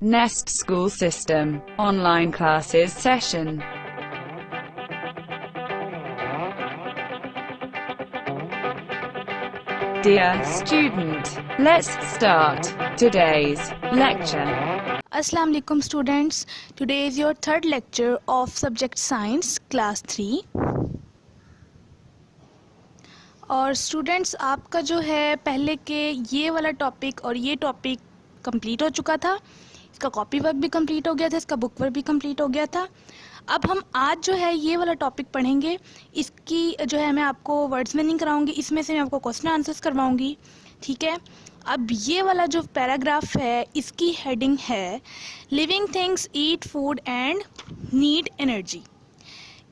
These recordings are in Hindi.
Nest School System, online classes session. Dear student, let's start today's lecture. Assalamu alaikum students. Today is your third lecture of subject science class 3. और स्टूडेंट्स आपका जो है पहले के ये वाला टॉपिक और ये टॉपिक कंप्लीट हो चुका था. इसका कॉपी वर्क भी कंप्लीट हो गया था, इसका बुक वर्क भी कंप्लीट हो गया था. अब हम आज जो है ये वाला टॉपिक पढ़ेंगे. इसकी जो है मैं आपको वर्ड्स मीनिंग कराऊंगी, इसमें से मैं आपको क्वेश्चन आंसर्स करवाऊंगी. ठीक है. अब ये वाला जो पैराग्राफ है इसकी हेडिंग है living things eat food and need energy.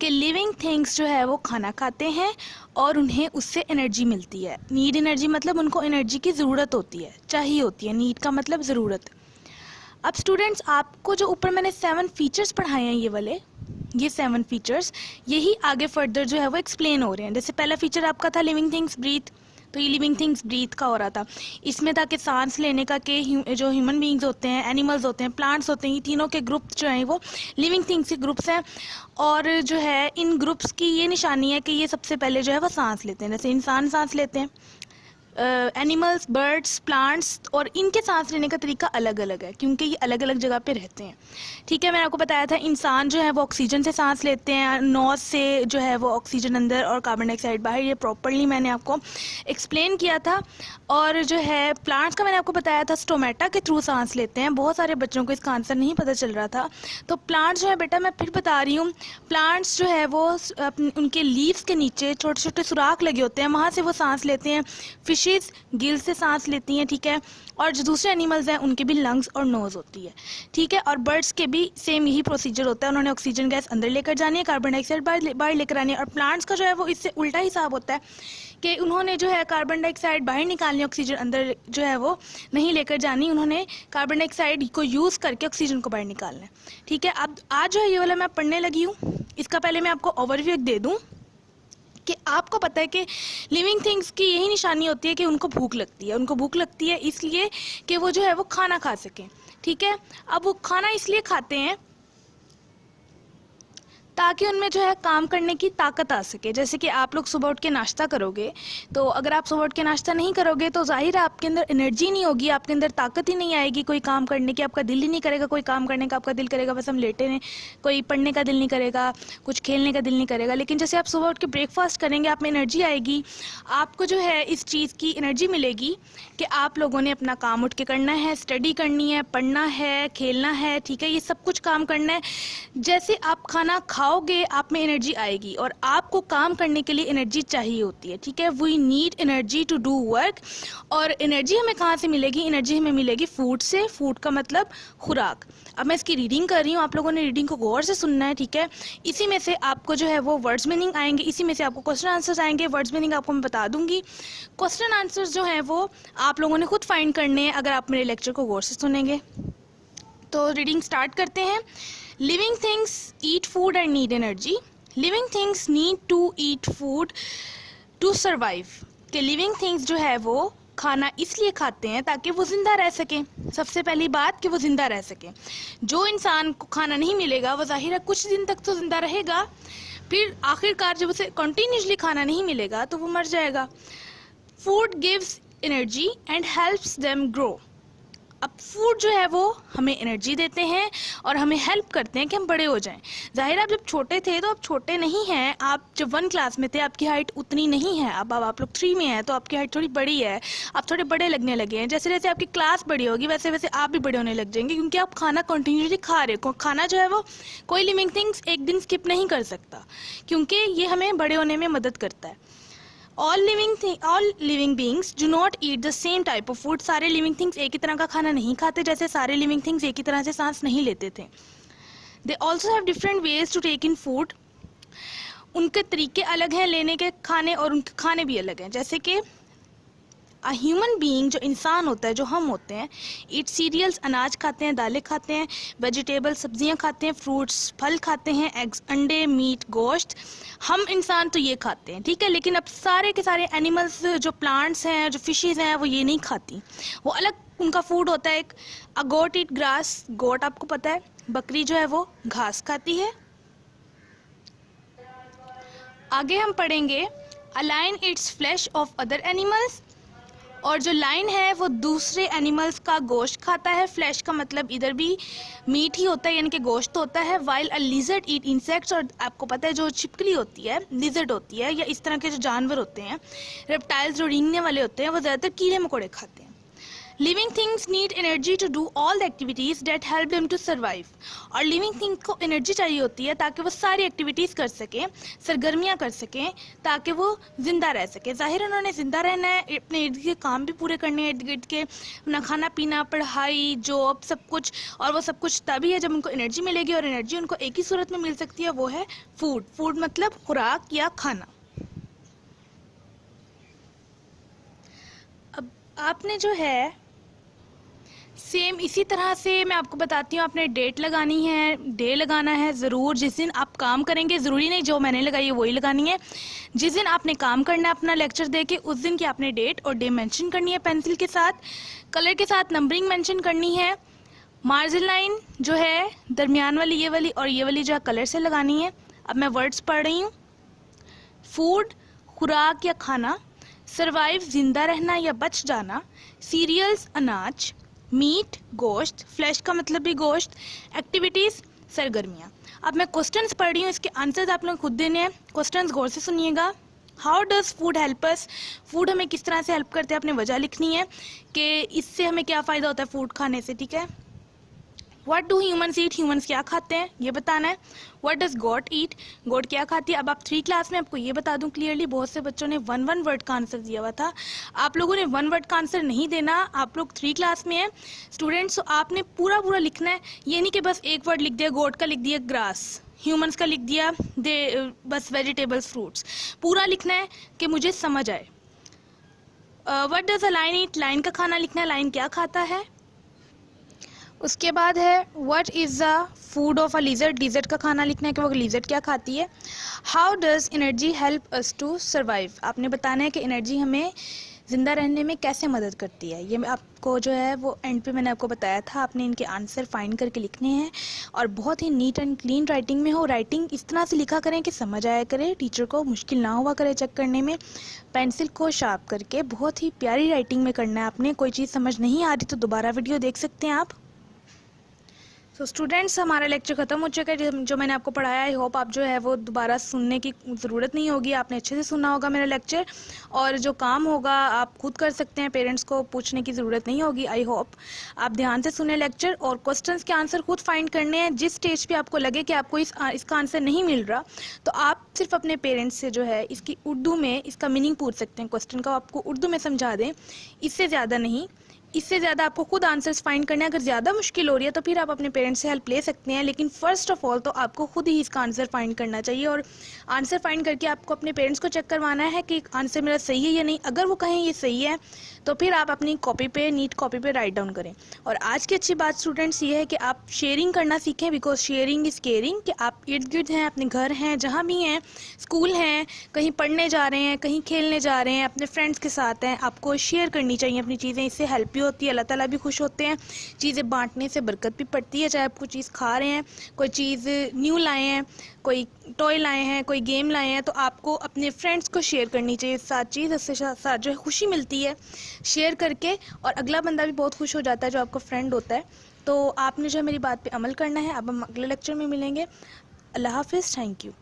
कि लिविंग थिंग्स जो है वो खाना खाते हैं और उन्हें उससे एनर्जी मिलती है. नीड एनर्जी मतलब उनको एनर्जी की ज़रूरत होती है, चाहिए होती है. नीड का मतलब ज़रूरत. अब स्टूडेंट्स आपको जो ऊपर मैंने 7 फीचर्स पढ़ाए हैं ये 7 फीचर्स यही आगे फर्दर जो है वो एक्सप्लेन हो रहे हैं. जैसे पहला फीचर आपका था लिविंग थिंग्स ब्रीथ, तो ये लिविंग थिंग्स ब्रीथ का हो रहा था. इसमें था कि सांस लेने का के जो ह्यूमन बींग्स होते हैं, एनिमल्स होते हैं, प्लांट्स होते हैं, ये तीनों के ग्रुप जो हैं वो लिविंग थिंग्स के ग्रुप्स हैं. और जो है इन ग्रुप्स की ये निशानी है कि ये सबसे पहले जो है वो सांस लेते हैं. जैसे इंसान सांस लेते हैं, एनिमल्स, बर्ड्स, प्लांट्स, और इनके सांस लेने का तरीका अलग अलग है क्योंकि ये अलग अलग जगह पे रहते हैं. ठीक है. मैंने आपको बताया था इंसान जो है वो ऑक्सीजन से सांस लेते हैं, नोज से जो है वो ऑक्सीजन अंदर और कार्बन डाइऑक्साइड बाहर. ये प्रॉपर्ली मैंने आपको एक्सप्लेन किया था. और जो है प्लांट्स का मैंने आपको बताया था स्टोमेटा के थ्रू सांस लेते हैं. बहुत सारे बच्चों को इसका आंसर नहीं पता चल रहा था. तो प्लांट्स जो है बेटा मैं फिर बता रही हूँ, प्लांट्स जो है वो उनके लीव्स के नीचे छोटे छोटे सुराख लगे होते हैं, वहाँ से वो सांस लेते हैं. फिशेस गिल से सांस लेती हैं. ठीक है. और जो दूसरे एनिमल्स हैं उनके भी लंग्स और नोज होती है. ठीक है. और बर्ड्स के भी सेम यही प्रोसीजर होता है. उन्होंने ऑक्सीजन गैस अंदर लेकर जानी है, कार्बन डाइऑक्साइड बाहर लेकर आनी है. और प्लांट्स का जो है वो इससे उल्टा हिसाब होता है कि उन्होंने जो है कार्बन डाइऑक्साइड बाहर निकालनी, ऑक्सीजन अंदर जो है वो नहीं लेकर जानी. उन्होंने कार्बन डाइऑक्साइड को यूज़ करके ऑक्सीजन को बाहर निकालना है. ठीक है. अब आज जो है ये वाला मैं पढ़ने लगी हूँ. इसका पहले मैं आपको ओवरव्यू दे दूँ कि आपको पता है कि लिविंग थिंग्स की यही निशानी होती है कि उनको भूख लगती है. उनको भूख लगती है इसलिए कि वो जो है वो खाना खा सकें. ठीक है. अब वो खाना इसलिए खाते हैं ताकि उनमें जो है काम करने की ताकत आ सके. जैसे कि आप लोग सुबह उठ के नाश्ता करोगे, तो अगर आप सुबह उठ के नाश्ता नहीं करोगे तो जाहिर है आपके अंदर एनर्जी नहीं होगी, आपके अंदर ताकत ही नहीं आएगी कोई काम करने की. आपका दिल ही नहीं करेगा कोई काम करने का. आपका दिल करेगा बस हम लेटे रहें. कोई पढ़ने का दिल नहीं करेगा, कुछ खेलने का दिल नहीं करेगा. लेकिन जैसे आप सुबह उठ के ब्रेकफास्ट करेंगे, आप में एनर्जी आएगी, आपको जो है इस चीज़ की एनर्जी मिलेगी कि आप लोगों ने अपना काम उठ के करना है, स्टडी करनी है, पढ़ना है, खेलना है. ठीक है. ये सब कुछ काम करना है. जैसे आप खाना खाओगे आप में एनर्जी आएगी और आपको काम करने के लिए एनर्जी चाहिए होती है. ठीक है. We need energy to do work. और एनर्जी हमें कहाँ से मिलेगी? एनर्जी हमें मिलेगी फूड से. फूड का मतलब खुराक. अब मैं इसकी रीडिंग कर रही हूँ, आप लोगों ने रीडिंग को गौर से सुनना है. ठीक है. इसी में से आपको जो है वो वर्ड्स मीनिंग आएंगे, इसी में से आपको क्वेश्चन आंसर्स आएंगे. वर्ड्स मीनिंग आपको मैं बता दूंगी, क्वेश्चन आंसर्स जो है वो आप लोगों ने खुद फाइंड करने हैं अगर आप मेरे लेक्चर को गौर से सुनेंगे. तो रीडिंग स्टार्ट करते हैं. Living things eat food and need energy. Living things need to eat food to survive. कि living things जो है वो खाना इसलिए खाते हैं ताकि वो ज़िंदा रह सकें. सबसे पहली बात कि वो ज़िंदा रह सकें. जो इंसान को खाना नहीं मिलेगा वो जाहिर है कुछ दिन तक तो ज़िंदा रहेगा, फिर आखिरकार जब उसे कंटिन्यूसली खाना नहीं मिलेगा तो वो मर जाएगा. Food gives energy and helps them grow. अब फूड जो है वो हमें एनर्जी देते हैं और हमें हेल्प करते हैं कि हम बड़े हो जाएं. जाहिर है आप जब छोटे थे तो आप छोटे नहीं हैं. आप जब 1 क्लास में थे आपकी हाइट उतनी नहीं है. अब आप लोग 3 में हैं तो आपकी हाइट थोड़ी बड़ी है, आप थोड़े बड़े लगने लगे हैं. जैसे जैसे आपकी क्लास बड़ी होगी वैसे वैसे आप भी बड़े होने लग जाएंगे क्योंकि आप खाना कंटिन्यूसली खा रहे हो. खाना जो है वो कोई लिविंग थिंग्स एक दिन स्किप नहीं कर सकता क्योंकि ये हमें बड़े होने में मदद करता है. all living beings do not eat the same type of food. सारे living things एक ही तरह का खाना नहीं खाते, जैसे सारे living things एक ही तरह से सांस नहीं लेते थे. They also have different ways to take in food. उनके तरीके अलग हैं लेने के खाने और उनके खाने भी अलग हैं. जैसे कि ह्यूमन बीइंग जो इंसान होता है, जो हम होते हैं, ईट सीरियल्स अनाज खाते हैं, दालें खाते हैं, वेजिटेबल सब्जियां खाते हैं, फ्रूट्स फल खाते हैं, एग्स अंडे, मीट गोश्त. हम इंसान तो ये खाते हैं. ठीक है. लेकिन अब सारे के सारे एनिमल्स जो प्लांट्स हैं, जो फिशेज हैं, वो ये नहीं खाती. वो अलग उनका फूड होता है एक अ गोट ईट ग्रास, गोट आपको पता है बकरी जो है वो घास खाती है। आगे हम पढ़ेंगे a lion eats flesh of other animals, और जो लाइन है वो दूसरे एनिमल्स का गोश्त खाता है। फ्लैश का मतलब इधर भी मीट ही होता है यानी कि गोश्त होता है। While a lizard eat insects, और आपको पता है जो छिपकली होती है लिजर्ड होती है या इस तरह के जो जानवर होते हैं रेप्टाइल्स जो रेंगने वाले होते हैं वो ज़्यादातर कीड़े मकोड़े खाते हैं। Living things need energy to do all the activities that help them to survive, और लिविंग थिंग्स को एनर्जी चाहिए होती है ताकि वो सारी एक्टिविटीज़ कर सकें, सरगर्मियाँ कर सकें, ताकि वो ज़िंदा रह सके। ज़ाहिर उन्होंने ज़िंदा रहना है, अपने इर्द गिर्द काम भी पूरे करने हैं, इर्द गिर्द के अपना खाना पीना पढ़ाई जॉब सब कुछ, और वो सब कुछ तभी है जब उनको एनर्जी मिलेगी, और एनर्जी उनको एक ही सूरत में मिल सकती है, वो है फूड। फूड मतलब खुराक या खाना। अब आपने जो है सेम इसी तरह से मैं आपको बताती हूँ, आपने डेट लगानी है, डे लगाना है ज़रूर। जिस दिन आप काम करेंगे, ज़रूरी नहीं जो मैंने लगाई है वही लगानी है, जिस दिन आपने काम करना है अपना लेक्चर दे के उस दिन की आपने डेट और डे मेंशन करनी है पेंसिल के साथ, कलर के साथ नंबरिंग मेंशन करनी है। मार्जिन लाइन जो है दरमियान वाली ये वाली और ये वाली जो है कलर से लगानी है। अब मैं वर्ड्स पढ़ रही हूँ। फूड खुराक या खाना, सर्वाइव जिंदा रहना या बच जाना, सीरियल्स अनाज, मीट गोश्त, फ्लैश का मतलब भी गोश्त, एक्टिविटीज़ सरगर्मियाँ। अब मैं क्वेश्चंस पढ़ रही हूँ, इसके आंसर्स आप लोग खुद देने हैं। क्वेश्चंस गौर से सुनिएगा। How does food help us, food हमें किस तरह से हेल्प करते हैं, आपने वजह लिखनी है कि इससे हमें क्या फ़ायदा होता है फूड खाने से, ठीक है। What do humans eat, humans क्या खाते हैं ये बताना है। व्हाट डज गोट ईट, गोट क्या खाती है। अब आप 3 क्लास में आपको ये बता दूं क्लियरली, बहुत से बच्चों ने 1 वर्ड का आंसर दिया हुआ था। आप लोगों ने 1 वर्ड का आंसर नहीं देना, आप लोग 3 क्लास में हैं स्टूडेंट्स, तो आपने पूरा पूरा लिखना है। ये नहीं कि बस एक वर्ड लिख दिया, गोट का लिख दिया ग्रास, ह्यूमन्स का लिख दिया बस वेजिटेबल्स फ्रूट्स। पूरा लिखना है कि मुझे समझ आए। What does a lion eat, lion का खाना लिखना है, लायन क्या खाता है। उसके बाद है what is the food of a lizard, lizard का खाना लिखना है कि वो लिजर्ड क्या खाती है। How does energy help us to survive, आपने बताना है कि एनर्जी हमें ज़िंदा रहने में कैसे मदद करती है। ये आपको जो है वो एंड पे मैंने आपको बताया था, आपने इनके आंसर फाइंड करके लिखने हैं और बहुत ही नीट एंड क्लीन राइटिंग में हो। राइटिंग इस तरह से लिखा करें कि समझ आया करे, टीचर को मुश्किल ना हुआ करे चेक करने में। पेंसिल को शार्प करके बहुत ही प्यारी राइटिंग में करना है आपने। कोई चीज़ समझ नहीं आ रही तो दोबारा वीडियो देख सकते हैं आप। सो स्टूडेंट्स, हमारा लेक्चर ख़त्म हो चुका है। जो मैंने आपको पढ़ाया आई होप आप जो है वो दोबारा सुनने की ज़रूरत नहीं होगी, आपने अच्छे से सुना होगा मेरा लेक्चर, और जो काम होगा आप खुद कर सकते हैं, पेरेंट्स को पूछने की ज़रूरत नहीं होगी। आई होप आप ध्यान से सुने लेक्चर, और क्वेश्चंस के आंसर खुद फाइंड करने हैं। जिस स्टेज पे आपको लगे कि आपको इसका आंसर नहीं मिल रहा तो आप सिर्फ अपने पेरेंट्स से जो है इसकी उर्दू में इसका मीनिंग पूछ सकते हैं। क्वेश्चन का आपको उर्दू में समझा दें, इससे ज़्यादा नहीं, इससे ज़्यादा आपको खुद आंसर्स फाइंड करना है। अगर ज़्यादा मुश्किल हो रही है तो फिर आप अपने पेरेंट्स से हेल्प ले सकते हैं, लेकिन फ़र्स्ट ऑफ ऑल तो आपको खुद ही इसका आंसर फाइंड करना चाहिए, और आंसर फाइंड करके आपको अपने पेरेंट्स को चेक करवाना है कि आंसर मेरा सही है या नहीं। अगर वो कहें ये सही है तो फिर आप अपनी कॉपी पे, नीट कॉपी पे राइट डाउन करें। और आज की अच्छी बात स्टूडेंट्स ये है कि आप शेयरिंग करना सीखें, बिकॉज शेयरिंग इज़ केयरिंग। कि आप इर्द गिर्द हैं, अपने घर हैं, जहाँ भी हैं, स्कूल हैं, कहीं पढ़ने जा रहे हैं, कहीं खेलने जा रहे हैं, अपने फ्रेंड्स के साथ हैं, आपको शेयर करनी चाहिए अपनी चीज़ें। इससे हेल्प भी होती है, अल्लाह ताला भी खुश होते हैं। चीज़ें बांटने से बरकत भी पड़ती है। चाहे आप कोई चीज़ खा रहे हैं, कोई चीज़ न्यू लाए हैं, कोई टॉय लाए हैं, कोई गेम लाए हैं, तो आपको अपने फ्रेंड्स को शेयर करनी चाहिए साथ चीज़। इससे साथ जो है खुशी मिलती है शेयर करके, और अगला बंदा भी बहुत खुश हो जाता है जो आपका फ्रेंड होता है। तो आपने जो है मेरी बात पे अमल करना है। अब हम अगले लेक्चर में मिलेंगे। अल्लाह हाफिज़, थैंक यू।